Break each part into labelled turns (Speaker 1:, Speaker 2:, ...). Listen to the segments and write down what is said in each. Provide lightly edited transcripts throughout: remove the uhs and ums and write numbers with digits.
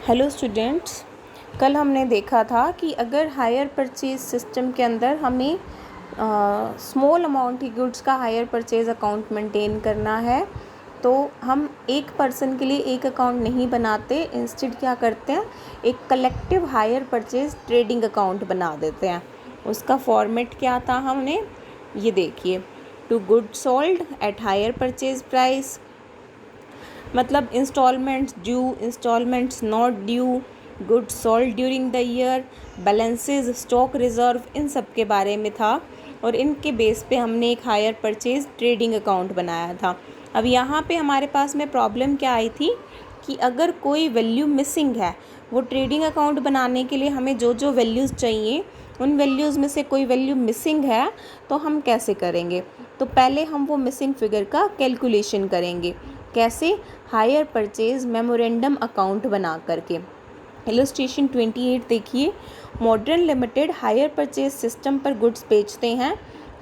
Speaker 1: Hello students, कल हमने देखा था कि अगर हायर परचेज सिस्टम के अंदर हमें स्मॉल अमाउंट की गुड्स का हायर परचेज अकाउंट मेंटेन करना है तो हम एक पर्सन के लिए एक अकाउंट नहीं बनाते, इंस्टेड क्या करते हैं, एक collective higher purchase trading account बना देते हैं। उसका फॉर्मेट क्या था, हमने ये देखिए, to goods sold at hire purchase price, मतलब instalments due, instalments not due, goods sold during the year, balances, stock reserve, इन सब के बारे में था और इनके बेस पे हमने एक हायर परचेज ट्रेडिंग अकाउंट बनाया था। अब यहाँ पे हमारे पास में प्रॉब्लम क्या आई थी कि अगर कोई वैल्यू मिसिंग है, वो ट्रेडिंग अकाउंट बनाने के लिए हमें जो जो वैल्यूज़ चाहिए उन वैल्यूज़ में से कोई वैल्यू मिसिंग है तो हम कैसे करेंगे। तो पहले हम वो मिसिंग फिगर का कैलकुलेशन करेंगे। कैसे? हायर परचेज मेमोरेंडम अकाउंट बना करके। इलस्ट्रेशन 28 देखिए, modern limited hire purchase system पर गुड्स बेचते हैं,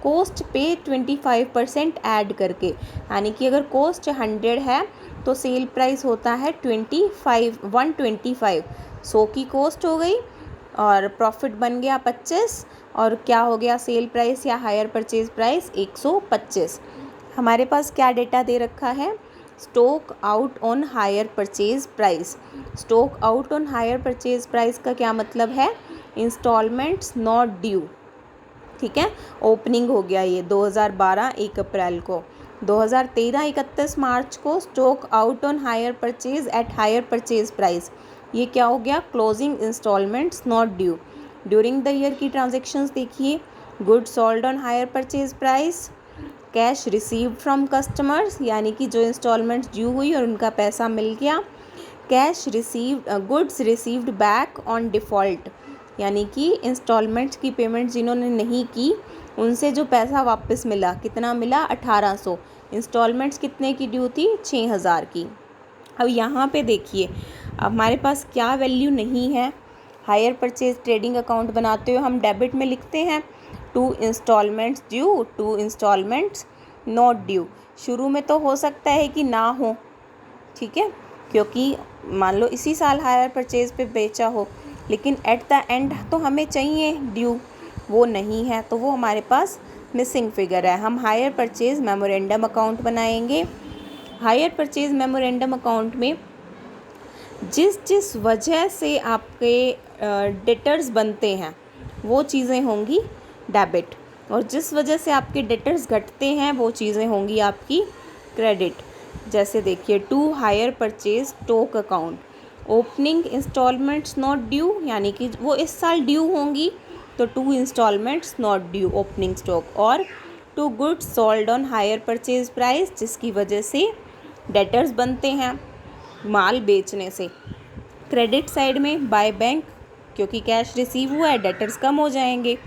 Speaker 1: कॉस्ट पे 25% ऐड करके, यानी कि अगर कॉस्ट 100 है तो सेल प्राइस होता है 125। 100 की कॉस्ट हो गई और प्रॉफिट बन गया 25 और क्या हो गया, सेल प्राइस या हायर परचेज प्राइस 125। हमारे पास क्या डेटा दे रखा है, stock out on hire purchase price. Stock out on hire purchase price का क्या मतलब है, इंस्टॉलमेंट्स नॉट ड्यू। ठीक है, ओपनिंग हो गया ये 2012 1 अप्रैल को, 2013 31 मार्च को stock out on hire purchase at hire purchase price, ये क्या हो गया, closing instalments not due. During the year की ट्रांजेक्शन्स देखिए, goods sold on hire purchase price, cash received from customers, यानी कि जो इंस्टॉलमेंट्स ड्यू हुई और उनका पैसा मिल गया। Cash received, goods received back on default, यानी कि इंस्टॉलमेंट्स की पेमेंट जिन्होंने नहीं की उनसे जो पैसा वापस मिला, कितना मिला, 1800। इंस्टॉलमेंट्स कितने की ड्यू थी, 6000 की। अब यहाँ पे देखिए, हमारे पास क्या वैल्यू नहीं है। हायर परचेज ट्रेडिंग अकाउंट बनाते हुए हम डेबिट में लिखते हैं to instalments due, to instalments not due. शुरू में तो हो सकता है कि ना हो, ठीक है, क्योंकि मान लो इसी साल हायर परचेज पे बेचा हो, लेकिन एट द एंड तो हमें चाहिए ड्यू, वो नहीं है तो वो हमारे पास मिसिंग फिगर है। हम हायर परचेज मेमोरेंडम अकाउंट बनाएंगे। हायर परचेज मेमोरेंडम अकाउंट में जिस जिस वजह से आपके डेटर्स बनते हैं वो चीज़ें होंगी डेबिट, और जिस वजह से आपके डेटर्स घटते हैं वो चीज़ें होंगी आपकी क्रेडिट। जैसे देखिए, to hire purchase stock account, opening instalments not due, यानी कि वो इस साल ड्यू होंगी तो to instalments not due opening stock. और to goods sold on hire purchase price, जिसकी वजह से डेटर्स बनते हैं माल बेचने से। क्रेडिट साइड में बाय बैंक, क्योंकि कैश रिसीव हुआ है डेटर्स कम हो जाएंगे।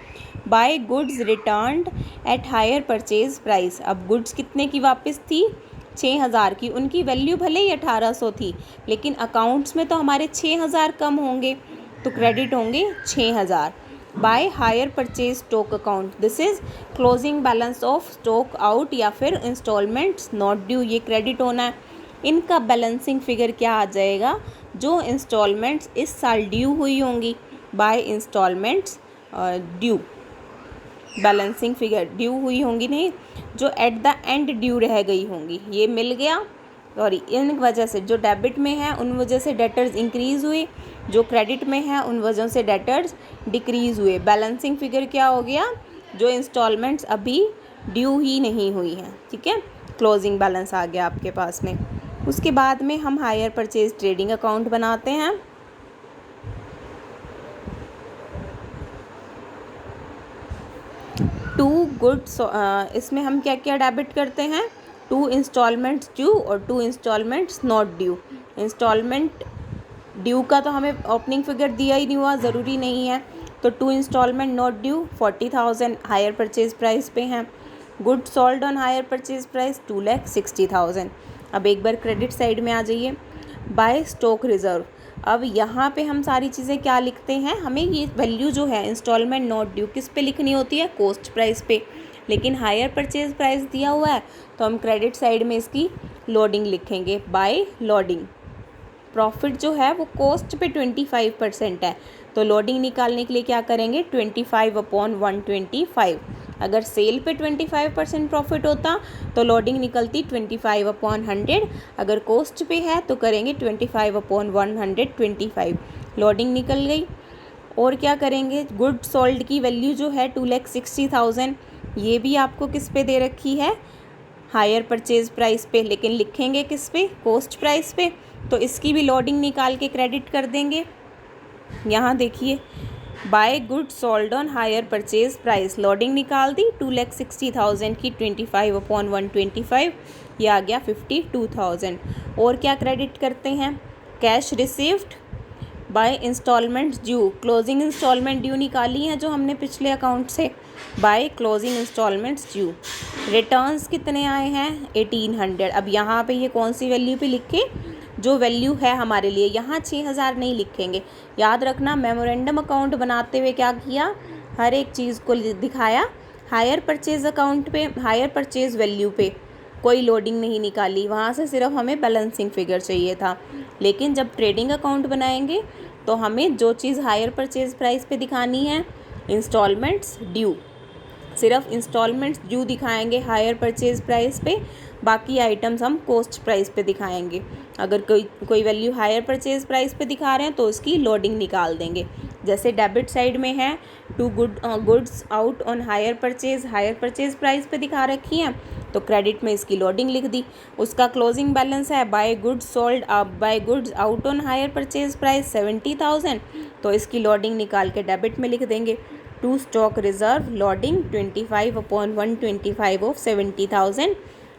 Speaker 1: By goods returned at hire purchase price, अब गुड्स कितने की वापस थी, 6000 की, उनकी वैल्यू भले ही 1800 थी लेकिन अकाउंट्स में तो हमारे 6000 कम होंगे तो क्रेडिट होंगे 6000। By hire purchase stock account, this is closing balance of stock out या फिर इंस्टॉलमेंट्स नॉट ड्यू, ये क्रेडिट होना है। इनका बैलेंसिंग फिगर क्या आ जाएगा, जो इंस्टॉलमेंट्स इस साल ड्यू हुई होंगी, by instalments due, balancing figure due हुई होंगी नहीं, जो एट द एंड ड्यू रह गई होंगी, ये मिल गया। और इन वजह से जो डेबिट में है उन वजह से डेटर्स इंक्रीज़ हुए, जो क्रेडिट में है उन वजह से डेटर्स डिक्रीज़ हुए। बैलेंसिंग फिगर क्या हो गया, जो इंस्टॉलमेंट्स अभी ड्यू ही नहीं हुई हैं, ठीक है, क्लोजिंग बैलेंस आ गया आपके पास में। उसके बाद में हम हायर परचेज ट्रेडिंग अकाउंट बनाते हैं। टू गुड्स, इसमें हम क्या क्या डेबिट करते हैं, टू इंस्टॉलमेंट्स ड्यू और to instalments not due. Instalment due का तो हमें ओपनिंग फिगर दिया ही नहीं हुआ, ज़रूरी नहीं है, तो to instalment not due 40,000 hire purchase price पे हैं। Good sold on hire purchase price 2,60,000। अब एक बार क्रेडिट साइड में आ जाइए, बाय स्टॉक रिज़र्व। अब यहाँ पे हम सारी चीज़ें क्या लिखते हैं, हमें ये वैल्यू जो है इंस्टॉलमेंट नॉट ड्यू किस पे लिखनी होती है, कॉस्ट प्राइस पे, लेकिन हायर परचेज प्राइस दिया हुआ है तो हम क्रेडिट साइड में इसकी लोडिंग लिखेंगे, बाय लोडिंग। प्रॉफिट जो है वो कॉस्ट पे 25% है, तो लोडिंग निकालने के लिए क्या करेंगे 25/125। अगर सेल पे 25% प्रॉफिट होता तो लोडिंग निकलती 25/100। अगर कॉस्ट पे है तो करेंगे 25/125, लोडिंग निकल गई। और क्या करेंगे, गुड सोल्ड की वैल्यू जो है 2,60,000, ये भी आपको किस पे दे रखी है, हायर परचेज प्राइस पे, लेकिन लिखेंगे किस पे, कॉस्ट प्राइस पे। तो इसकी भी लोडिंग निकाल के क्रेडिट कर देंगे। यहाँ देखिए, by good sold on hire purchase price, loading निकाल दी 2,60,000 की 25/125, ये आ गया 52,000। और क्या क्रेडिट करते हैं, cash received by instalments due, closing instalment due निकाली हैं जो हमने पिछले अकाउंट से, by closing instalments due. Returns कितने आए हैं 1,800। अब यहाँ पे ये कौन सी वैल्यू पे लिखे, जो वैल्यू है हमारे लिए, यहाँ 6,000 नहीं लिखेंगे। याद रखना, मेमोरेंडम अकाउंट बनाते हुए क्या किया, हर एक चीज़ को दिखाया। हायर परचेज अकाउंट पे, हायर परचेज वैल्यू पे कोई लोडिंग नहीं निकाली, वहाँ से सिर्फ हमें बैलेंसिंग फिगर चाहिए था। लेकिन जब ट्रेडिंग अकाउंट बनाएंगे तो हमें जो चीज़ हायर परचेज प्राइस पे दिखानी है, इंस्टॉलमेंट्स ड्यू, सिर्फ इंस्टॉलमेंट्स ड्यू दिखाएंगे हायर परचेज प्राइस पे, बाकी आइटम्स हम कॉस्ट प्राइस पे दिखाएंगे। अगर कोई वैल्यू हायर परचेज प्राइस पे दिखा रहे हैं तो उसकी लोडिंग निकाल देंगे। जैसे डेबिट साइड में है to goods out on hire purchase price पे दिखा रखी है, तो क्रेडिट में इसकी लोडिंग लिख दी। उसका क्लोजिंग बैलेंस है by goods sold by goods out on hire purchase price 70,000, तो इसकी लोडिंग निकाल के डेबिट में लिख देंगे। To stock reserve loading 25/125 of 70,000,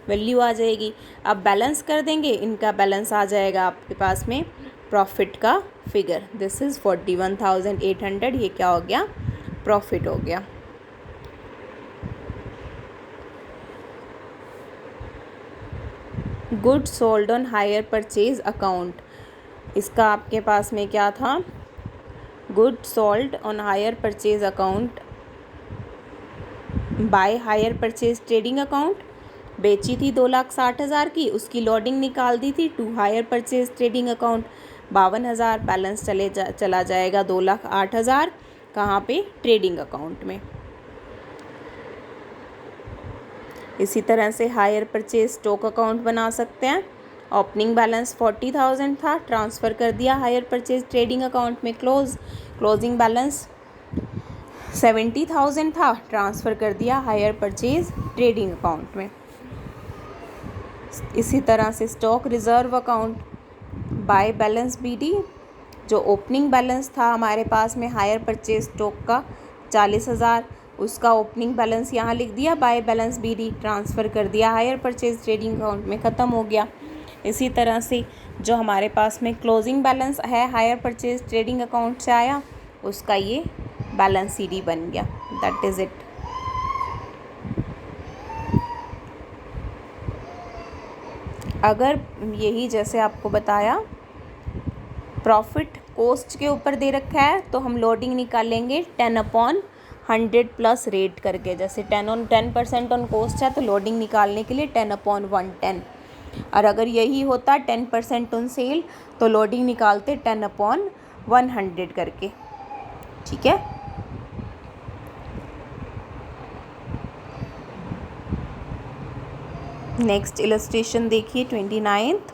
Speaker 1: value आ जाएगी। अब बैलेंस कर देंगे, इनका बैलेंस आ जाएगा आपके पास में प्रॉफिट का फिगर, दिस इज़ 41,800, ये क्या हो गया, प्रॉफिट हो गया। Good sold on hire purchase account, इसका आपके पास में क्या था, good sold on hire purchase account by hire purchase trading account, बेची थी 2,60,000 की, उसकी लोडिंग निकाल दी थी to hire purchase trading account 52,000, balance चला जाएगा 2,08,000, कहाँ पे, ट्रेडिंग अकाउंट में। इसी तरह से हायर परचेज स्टॉक अकाउंट बना सकते हैं। ओपनिंग बैलेंस 40,000 था, ट्रांसफ़र कर दिया हायर परचेज ट्रेडिंग अकाउंट में, क्लोजिंग बैलेंस 70,000 था, ट्रांसफ़र कर दिया हायर परचेज ट्रेडिंग अकाउंट में। इसी तरह से stock reserve account by balance BD, जो ओपनिंग बैलेंस था हमारे पास में हायर परचेज स्टॉक का 40,000, उसका ओपनिंग बैलेंस यहाँ लिख दिया बाय बैलेंस BD, ट्रांसफ़र कर दिया हायर परचेज ट्रेडिंग अकाउंट में, ख़त्म हो गया। इसी तरह से जो हमारे पास में क्लोजिंग बैलेंस है हायर परचेज ट्रेडिंग अकाउंट से आया, उसका ये बैलेंस CD बन गया, दैट इज़ इट। अगर यही जैसे आपको बताया प्रॉफिट कॉस्ट के ऊपर दे रखा है तो हम लोडिंग निकालेंगे 10/100 प्लस रेट करके, जैसे 10% ऑन कॉस्ट है तो लोडिंग निकालने के लिए 10/110, और अगर यही होता 10% ऑन सेल तो लोडिंग निकालते 10/100 करके, ठीक है। नेक्स्ट इलस्ट्रेशन देखिए 29th,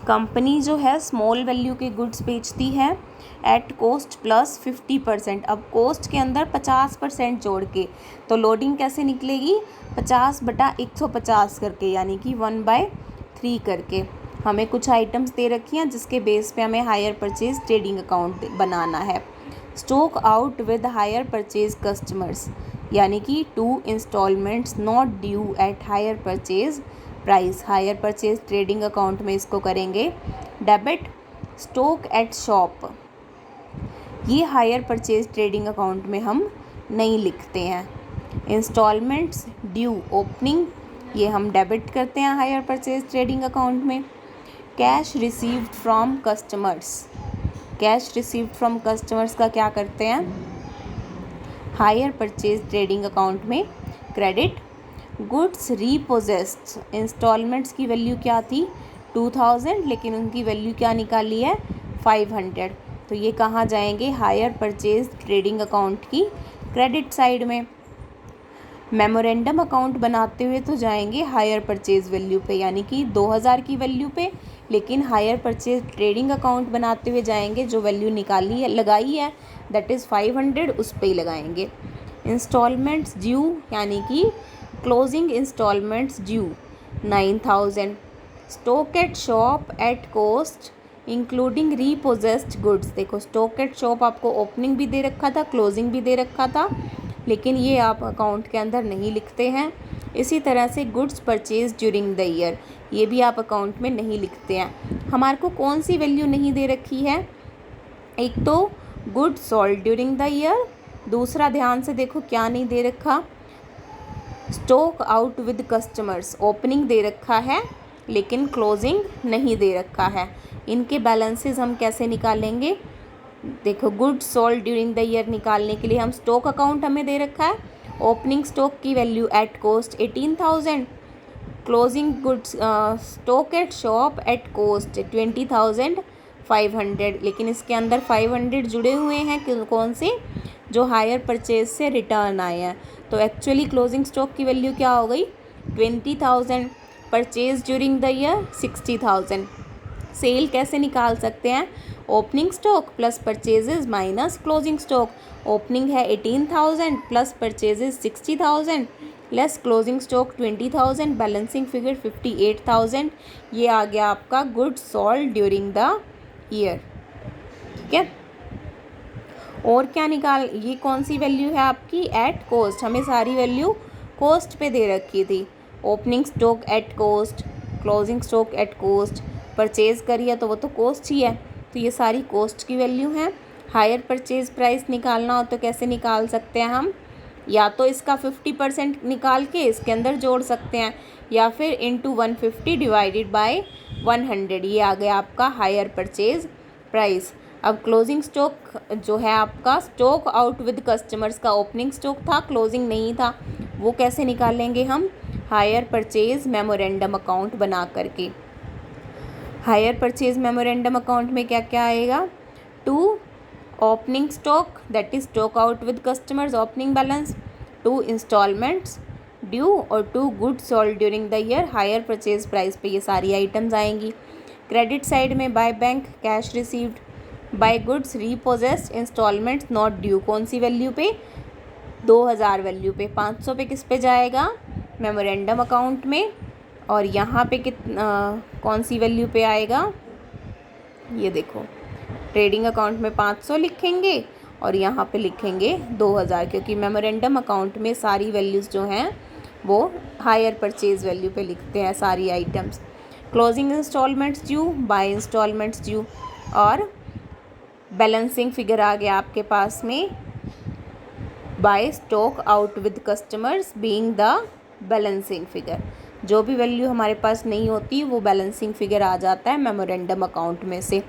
Speaker 1: कंपनी जो है स्मॉल वैल्यू के गुड्स बेचती है एट कॉस्ट प्लस 50%। अब कॉस्ट के अंदर 50% जोड़ के, तो लोडिंग कैसे निकलेगी 50/150 करके, यानी कि 1/3 करके। हमें कुछ आइटम्स दे रखी हैं जिसके बेस पे हमें हायर परचेज ट्रेडिंग अकाउंट बनाना है। Stock out with hire purchase customers, यानी कि 2 instalments not due at hire purchase price, hire purchase trading account में इसको करेंगे डेबिट। स्टॉक एट शॉप, ये हायर परचेज ट्रेडिंग अकाउंट में हम नहीं लिखते हैं। इंस्टॉलमेंट्स ड्यू ओपनिंग, ये हम डेबिट करते हैं हायर परचेज ट्रेडिंग अकाउंट में। Cash received from customers, cash received from customers का क्या करते हैं, हायर परचेज ट्रेडिंग अकाउंट में क्रेडिट। गुड्स रीपोजेस्ड, इंस्टॉलमेंट्स की वैल्यू क्या थी 2000, लेकिन उनकी वैल्यू क्या निकाली है 500। तो ये कहाँ जाएंगे, हायर परचेज ट्रेडिंग अकाउंट की क्रेडिट साइड में। मेमोरेंडम अकाउंट बनाते हुए तो जाएंगे हायर परचेज वैल्यू पे, यानी कि 2000 की वैल्यू पे, लेकिन हायर परचेज ट्रेडिंग अकाउंट बनाते हुए जाएंगे जो वैल्यू निकाली है लगाई है दैट इज़ 500, उस पे ही लगाएंगे। इंस्टॉलमेंट्स ड्यू यानी कि closing instalments due 9000। Stock at shop at cost including repossessed goods. देखो स्टॉक एट शॉप आपको ओपनिंग भी दे रखा था, क्लोजिंग भी दे रखा था, लेकिन ये आप अकाउंट के अंदर नहीं लिखते हैं। इसी तरह से goods purchase during the year, ये भी आप अकाउंट में नहीं लिखते हैं। हमारे को कौन सी वैल्यू नहीं दे रखी है, एक तो goods sold during the year, दूसरा ध्यान से देखो क्या नहीं दे रखा, stock out with customers. Opening दे रखा है लेकिन क्लोजिंग नहीं दे रखा है। इनके बैलेंसेस हम कैसे निकालेंगे, देखो goods sold during the year निकालने के लिए हम स्टॉक अकाउंट हमें दे रखा है, ओपनिंग स्टॉक की value at cost 18,000, closing goods stock at shop at cost 20,500, लेकिन इसके अंदर 500 जुड़े हुए हैं कौन से, जो हायर परचेज से रिटर्न आए हैं। तो एक्चुअली क्लोजिंग स्टॉक की वैल्यू क्या हो गई 20,000, purchase during the year 60,000। Sale कैसे निकाल सकते हैं, opening stock plus purchases minus closing stock. Opening है 18,000 plus purchases 60,000 less closing stock 20,000, balancing figure 58,000। ये आ गया आपका goods sold during the year. ठीक है, और क्या निकाल, ये कौन सी वैल्यू है आपकी एट कॉस्ट, हमें सारी वैल्यू कॉस्ट पे दे रखी थी। Opening stock at cost, closing stock at cost, purchase करिए तो वो तो कॉस्ट ही है, तो ये सारी कॉस्ट की वैल्यू हैं। हायर परचेज प्राइस निकालना हो तो कैसे निकाल सकते हैं हम, या तो इसका 50% निकाल के इसके अंदर जोड़ सकते हैं, या फिर इंटू 150 डिवाइडेड बाय 100, ये आ गया आपका हायर परचेज प्राइस। अब क्लोजिंग स्टॉक जो है आपका स्टॉक आउट विद कस्टमर्स का ओपनिंग स्टॉक था, क्लोजिंग नहीं था, वो कैसे निकालेंगे हम, हायर परचेज मेमोरेंडम अकाउंट बना करके। हायर परचेज मेमोरेंडम अकाउंट में क्या क्या आएगा, to opening stock that is stock out with customers opening balance, to instalments due और to goods sold during the year hire purchase price पे ये सारी आइटम्स आएंगी। क्रेडिट साइड में by bank cash received, by goods repossessed, instalments not due, कौन सी value पे 2000 value पे, 500 पे किस पे जाएगा मेमोरेंडम अकाउंट में, और यहाँ पे कौन सी वैल्यू पे आएगा, ये देखो ट्रेडिंग अकाउंट में 500 लिखेंगे और यहाँ पे लिखेंगे 2000, क्योंकि मेमोरेंडम अकाउंट में सारी वैल्यूज़ जो हैं वो हायर परचेज वैल्यू पे लिखते हैं सारी items. Closing instalments due, by instalments due, और बैलेंसिंग फिगर आ गया आपके पास में by stock out with customers being the balancing figure. जो भी वैल्यू हमारे पास नहीं होती वो बैलेंसिंग फिगर आ जाता है मेमोरेंडम अकाउंट में से।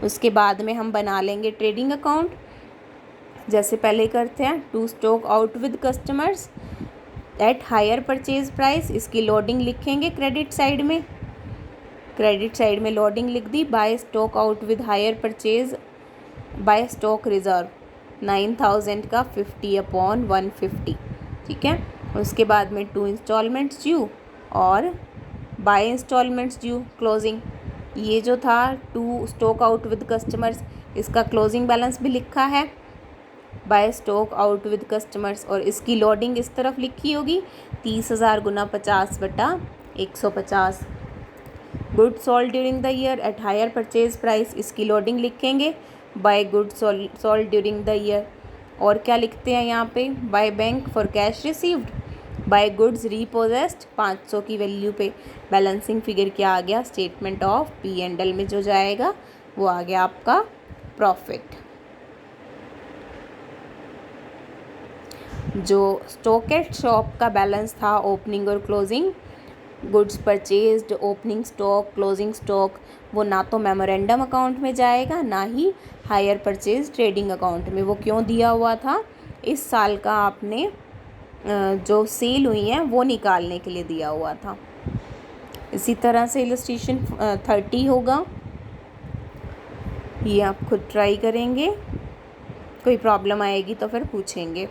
Speaker 1: उसके बाद में हम बना लेंगे ट्रेडिंग अकाउंट, जैसे पहले करते हैं, to stock out with customers at hire purchase price, इसकी लोडिंग लिखेंगे क्रेडिट साइड में, क्रेडिट साइड में लोडिंग लिख दी, by stock out with hire purchase by stock reserve 9000 का 50/150, ठीक है। उसके बाद में टू इंस्टॉलमेंट्स ड्यू और बाय इंस्टॉलमेंट्स ड्यू क्लोजिंग, ये जो था to stock out with customers, इसका क्लोजिंग बैलेंस भी लिखा है by stock out with customers, और इसकी लोडिंग इस तरफ लिखी होगी 30,000 गुना 50/150। Goods sold during the year at hire purchase price, इसकी लोडिंग लिखेंगे by goods sold during the year, और क्या लिखते हैं यहाँ पे, by bank for cash received, by goods repossessed 500 की वैल्यू पे। बैलेंसिंग फिगर क्या आ गया, स्टेटमेंट ऑफ P&L में जो जाएगा वो आ गया आपका प्रॉफिट। जो स्टॉक एट शॉप का बैलेंस था ओपनिंग और closing, goods purchased, opening stock, closing stock, वो ना तो मेमोरेंडम अकाउंट में जाएगा ना ही हायर परचेज ट्रेडिंग अकाउंट में। वो क्यों दिया हुआ था, इस साल का आपने जो सेल हुई हैं वो निकालने के लिए दिया हुआ था, इसी तरह से इलस्ट्रेशन 30 होगा। ये आप खुद ट्राई करेंगे, कोई प्रॉब्लम आएगी तो फिर पूछेंगे।